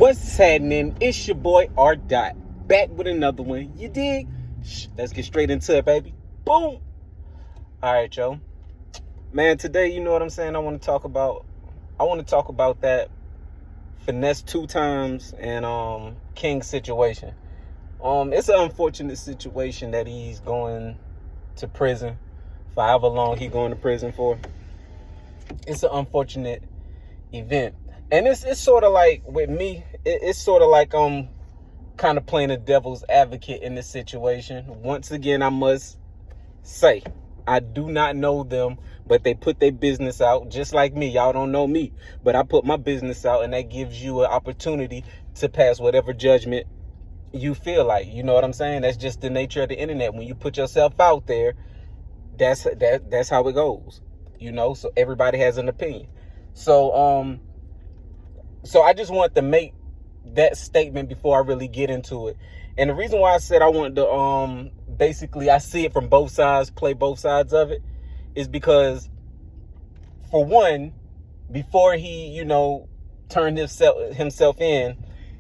What's happening? It's your boy R. Dot, back with another one. You dig? Let's get straight into it, baby. Boom. All right, yo. Man, today, you know what I'm saying? I want to talk about that finesse 2 times and King situation. It's an unfortunate situation that he's going to prison for however long he's going to prison for. It's an unfortunate event. And it's sort of like, with me, it's sort of like I'm kind of playing the devil's advocate in this situation. Once again, I must say, I do not know them, but they put their business out just like me. Y'all don't know me, but I put my business out, and that gives you an opportunity to pass whatever judgment you feel like. You know what I'm saying? That's just the nature of the internet. When you put yourself out there, that's how it goes. You know, so everybody has an opinion. So I just want to make that statement before I really get into it. And the reason why I said I wanted to basically, I see it from both sides, play both sides of it, is because, for one, before he, turned himself in,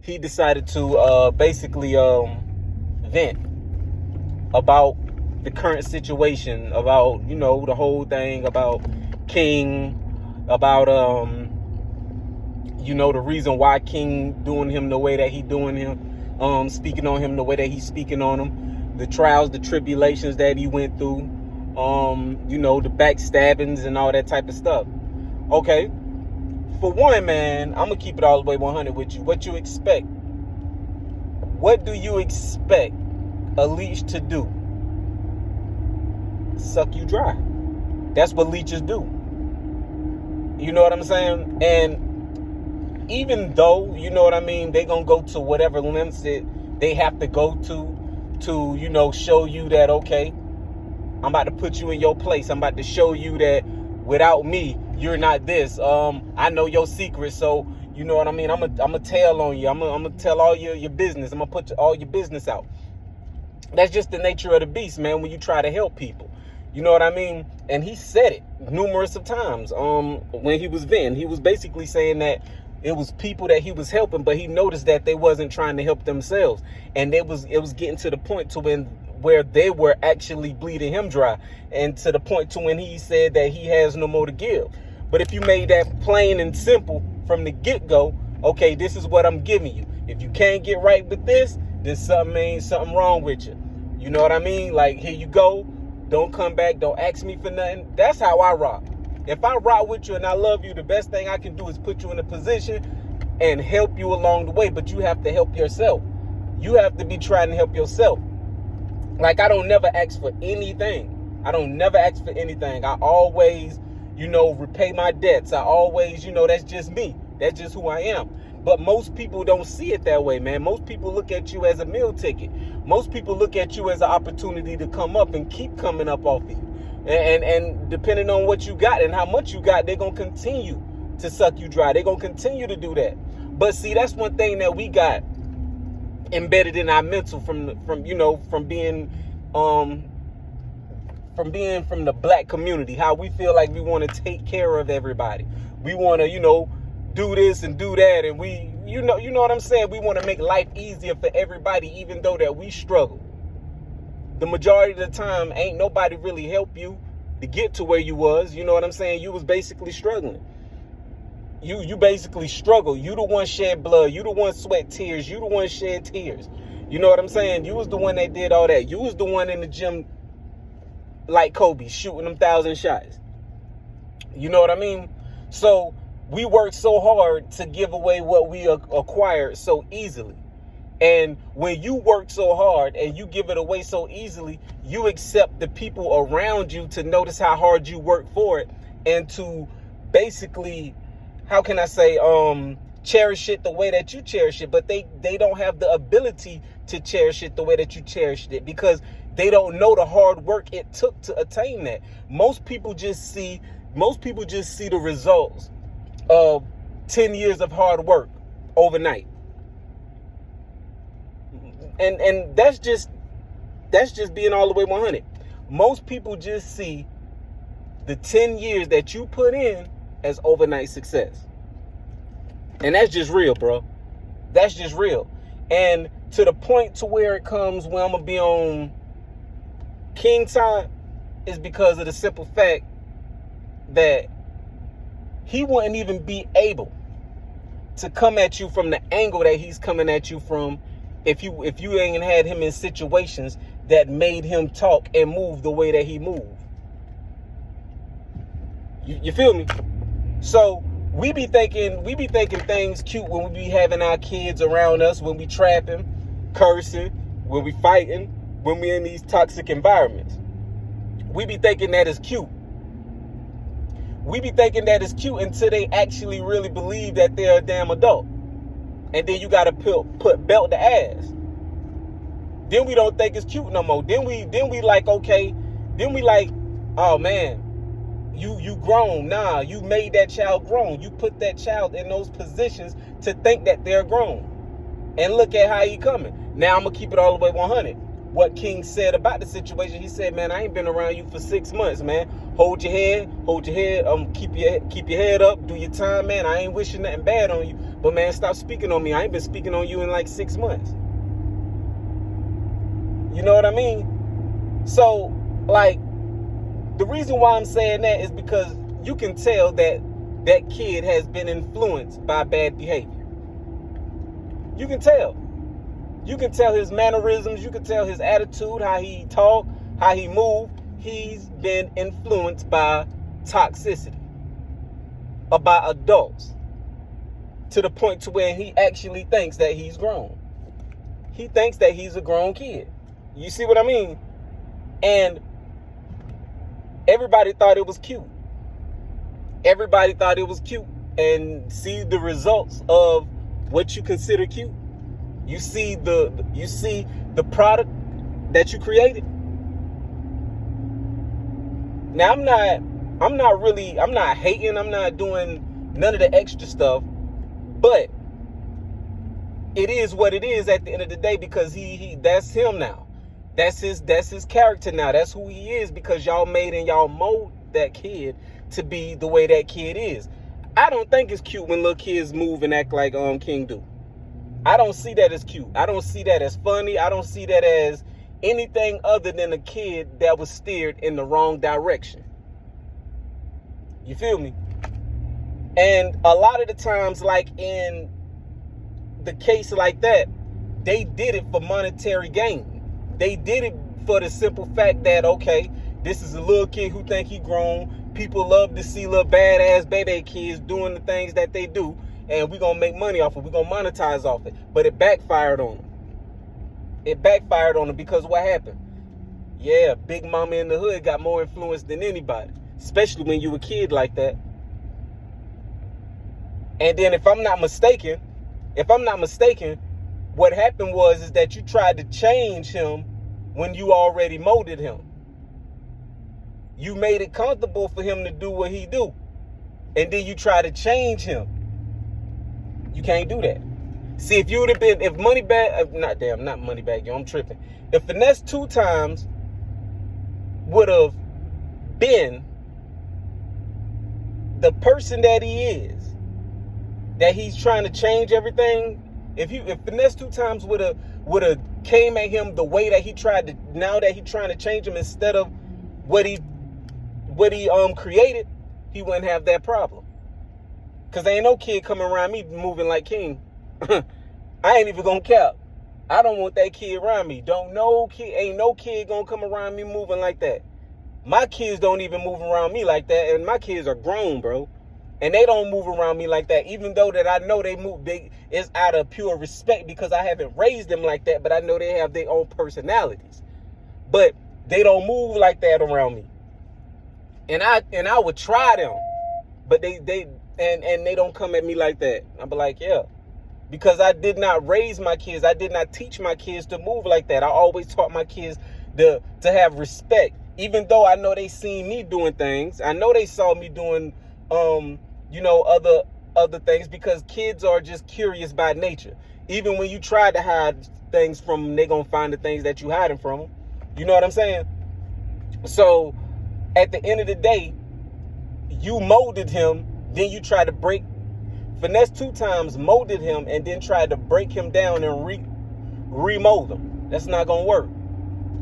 he decided to basically vent about the current situation, about, the whole thing, about King, about the reason why King doing him the way that he doing him, speaking on him the way that he's speaking on him, the trials, the tribulations that he went through, the backstabbings and all that type of stuff. Okay, for one, man, I'm gonna keep it all the way 100 with you. What you expect? What do you expect a leech to do? Suck you dry. That's what leeches do. You know what I'm saying? And even though, they gonna go to whatever limits that they have to go to, show you that, okay, I'm about to put you in your place. I'm about to show you that without me, you're not this. I know your secrets, so you know what I mean? I'm gonna tell on you. I'm gonna tell all your business. I'm gonna put all your business out. That's just the nature of the beast, man, when you try to help people. You know what I mean? And he said it numerous of times. When he was venting, he was basically saying that it was people that he was helping, but he noticed that they wasn't trying to help themselves. And it was getting to the point to where they were actually bleeding him dry, and to the point to when he said that he has no more to give. But if you made that plain and simple from the get-go, okay, this is what I'm giving you. If you can't get right with this, then something wrong with you. You know what I mean? Like, here you go. Don't come back. Don't ask me for nothing. That's how I rock. If I rock with you and I love you, the best thing I can do is put you in a position and help you along the way. But you have to help yourself. You have to be trying to help yourself. Like, I don't never ask for anything. I always, repay my debts. I always, that's just me. That's just who I am. But most people don't see it that way, man. Most people look at you as a meal ticket. Most people look at you as an opportunity to come up and keep coming up off of you. And depending on what you got and how much you got, they're going to continue to suck you dry. They're going to continue to do that. But see, that's one thing that we got embedded in our mental from being from the black community, how we feel like we want to take care of everybody. We want to, do this and do that. And we, you know what I'm saying? We want to make life easier for everybody, even though that we struggle. The majority of the time, ain't nobody really help you to get to where you was. You know what I'm saying? You was basically struggling. You basically struggle. You the one shed blood. You the one sweat tears. You the one shed tears. You know what I'm saying? You was the one that did all that. You was the one in the gym like Kobe, shooting them 1,000 shots. You know what I mean? So we work so hard to give away what we acquired so easily. And when you work so hard and you give it away so easily, you accept the people around you to notice how hard you work for it, and to basically, how can I say, cherish it the way that you cherish it. But they don't have the ability to cherish it the way that you cherished it, because they don't know the hard work it took to attain that. Most people just see the results of 10 years of hard work overnight. And that's just being all the way 100. Most people just see the 10 years that you put in as overnight success. And that's just real, bro. That's just real. And to the point to where it comes when I'm going to be on King time is because of the simple fact that he wouldn't even be able to come at you from the angle that he's coming at you from if you ain't had him in situations that made him talk and move the way that he moved. You feel me? So we be thinking things cute when we be having our kids around us, when we trapping, cursing, when we fighting, when we in these toxic environments. We be thinking that is cute. We be thinking that is cute until they actually really believe that they're a damn adult. And then you gotta put belt to ass. Then we don't think it's cute no more. Then we like, okay, then we like, oh man, you grown. Nah, you made that child grown. You put that child in those positions to think that they're grown. And look at how he coming. Now I'm gonna keep it all the way 100. What King said about the situation, he said, man, I ain't been around you for 6 months, man. Hold your head, keep your head up, do your time, man. I ain't wishing nothing bad on you. But man, stop speaking on me. I ain't been speaking on you in like 6 months. You know what I mean? So, like, the reason why I'm saying that is because you can tell that that kid has been influenced by bad behavior. You can tell. You can tell his mannerisms. You can tell his attitude, how he talk, how he move. He's been influenced by toxicity, by adults, to the point to where he actually thinks that he's grown. He thinks that he's a grown kid. You see what I mean? And everybody thought it was cute. Everybody thought it was cute. And see the results of what you consider cute. You see the product that you created. Now I'm not hating, I'm not doing none of the extra stuff, but it is what it is at the end of the day, because he that's him now. That's his character now. That's who he is, because y'all made and y'all mold that kid to be the way that kid is. I don't think it's cute when little kids move and act like King do. I don't see that as cute. I don't see that as funny. I don't see that as anything other than a kid that was steered in the wrong direction. You feel me? And a lot of the times, like in the case like that, they did it for monetary gain. They did it for the simple fact that, okay, this is a little kid who think he grown. People love to see little badass baby kids doing the things that they do. And we're going to make money off it. We're going to monetize off it. But it backfired on them. It backfired on them because what happened? Yeah, Big Mama in the hood got more influence than anybody. Especially when you a kid like that. And then if I'm not mistaken, what happened is that you tried to change him when you already molded him. You made it comfortable for him to do what he do. And then you try to change him. You can't do that. See, if you would have been, if not Moneybag Yo, I'm tripping. If Finesse 2 times would have been the person that he is, that he's trying to change everything, if Finesse 2 times would have came at him the way that he tried to, now that he's trying to change him instead of what he created, he wouldn't have that problem. Cause there ain't no kid coming around me moving like King. I ain't even gonna cap. I don't want that kid around me. Ain't no kid gonna come around me moving like that. My kids don't even move around me like that, and my kids are grown, bro. And they don't move around me like that, even though that I know they move big. It's out of pure respect because I haven't raised them like that, but I know they have their own personalities. But they don't move like that around me. And I would try them, but they don't come at me like that. I'll be like, yeah. Because I did not raise my kids. I did not teach my kids to move like that. I always taught my kids to have respect. Even though I know they seen me doing things. I know they saw me doing, other things, because kids are just curious by nature. Even when you try to hide things from them, they're going to find the things that you hiding from them. You know what I'm saying? So at the end of the day, you molded him. Then you try to break Finesse 2 times molded him and then tried to break him down and remold him. That's not gonna work.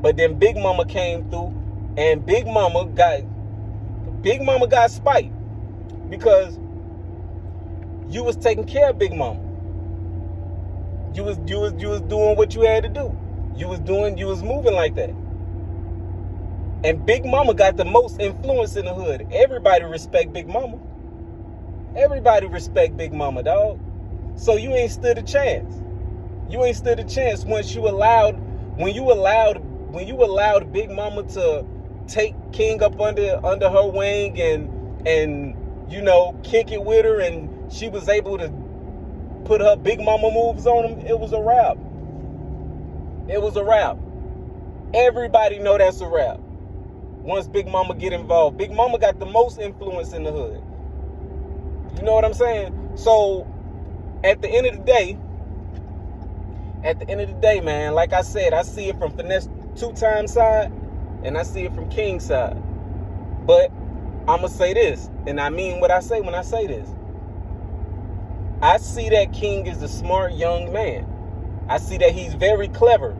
But then Big Mama came through, and Big Mama got spite because you was taking care of Big Mama. You was doing what you had to do. You was moving like that. And Big Mama got the most influence in the hood. Everybody respect Big Mama. Everybody respect Big Mama, dog. So you ain't stood a chance. You ain't stood a chance when you allowed Big Mama to take King up under her wing and you know, kick it with her, and she was able to put her Big Mama moves on him. It was a wrap. It was a wrap. Everybody know that's a wrap. Once Big Mama get involved, Big Mama got the most influence in the hood. You know what I'm saying? So at the end of the day, man, like I said, I see it from Finesse 2 times side, and I see it from King's side. But I'ma say this, and I mean what I say when I say this. I see that King is a smart young man. I see that he's very clever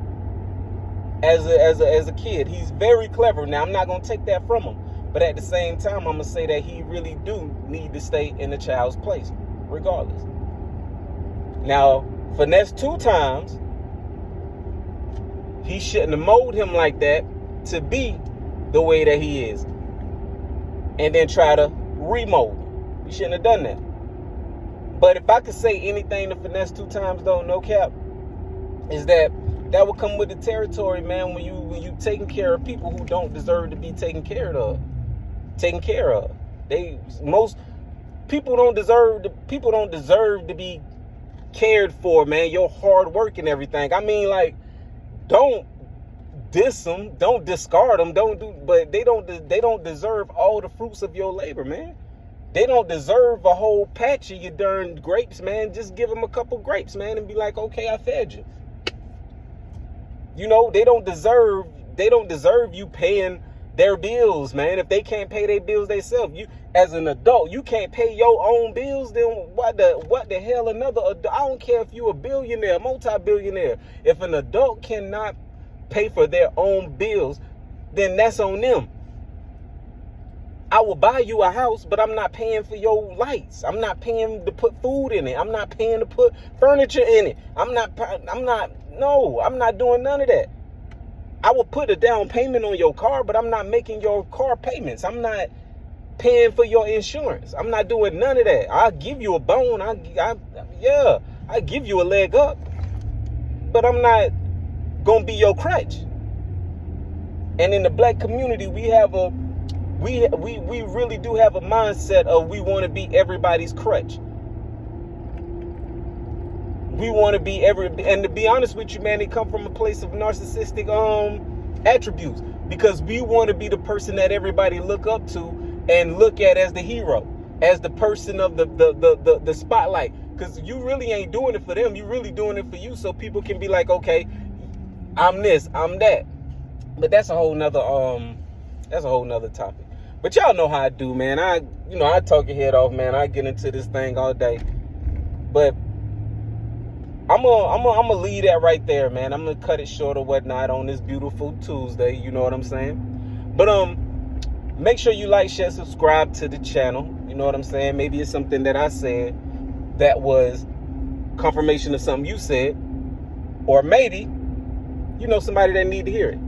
as a kid. He's very clever. Now, I'm not going to take that from him. But at the same time, I'm going to say that he really do need to stay in the child's place, regardless. Now, Finesse 2 times, he shouldn't have molded him like that to be the way that he is. And then try to remold him. He shouldn't have done that. But if I could say anything to Finesse 2 times, though, no cap, is that will come with the territory, man, when you taking care of people who don't deserve to be taken care of. Most people don't deserve to be cared for, man. Your hard work and everything. I mean, like, don't diss them, don't discard them, but they don't deserve all the fruits of your labor, man. They don't deserve a whole patch of your darn grapes, man. Just give them a couple grapes, man, and be like, okay, I fed you. You know, they don't deserve you paying their bills, man. If they can't pay their bills themselves, you as an adult, you can't pay your own bills, then what the hell another adult? I don't care if you a billionaire, multi-billionaire. If an adult cannot pay for their own bills, then that's on them. I will buy you a house, but I'm not paying for your lights. I'm not paying to put food in it. I'm not paying to put furniture in it. I'm not doing none of that. I will put a down payment on your car, but I'm not making your car payments. I'm not paying for your insurance. I'm not doing none of that. I'll give you a bone. I give you a leg up, but I'm not gonna be your crutch. And in the black community, we really do have a mindset of we want to be everybody's crutch. We want to be and to be honest with you, man, it come from a place of narcissistic attributes, because we want to be the person that everybody look up to and look at as the hero, as the person of the spotlight. Because you really ain't doing it for them, you really doing it for you, so people can be like, okay, I'm this, I'm that. But that's a whole nother topic. But y'all know how I do, man. I talk your head off, man. I get into this thing all day. But I'm gonna leave that right there, man. I'm gonna cut it short or whatnot on this beautiful Tuesday. You know what I'm saying? But make sure you like, share, subscribe to the channel. You know what I'm saying? Maybe it's something that I said that was confirmation of something you said, or maybe somebody that need to hear it.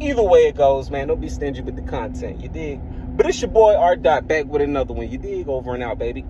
Either way it goes, man, don't be stingy with the content, you dig? But it's your boy R. Dot back with another one, you dig? Over and out, baby.